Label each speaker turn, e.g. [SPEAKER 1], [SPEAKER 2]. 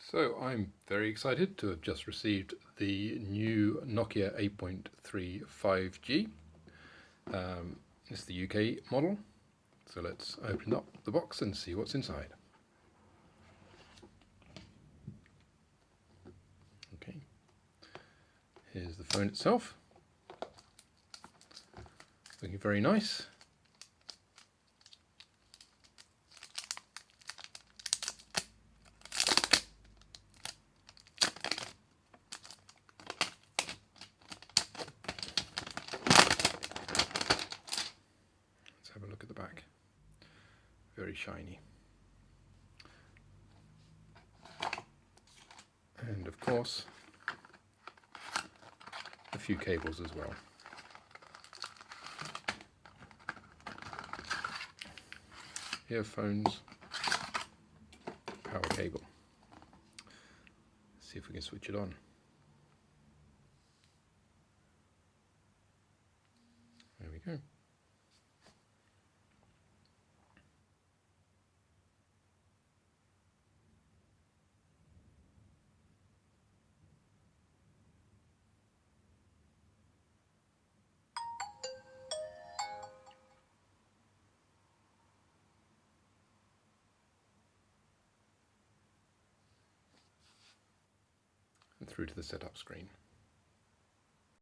[SPEAKER 1] So I'm very excited to have just received the new Nokia 8.3 5G. It's the UK model. So let's open up the box and see what's inside. Okay, here's the phone itself. Looking very nice. Let's have a look at the back. Very shiny. And of course, a few cables as well. Earphones, power cable. Let's see if we can switch it on. There we go. And through to the setup screen.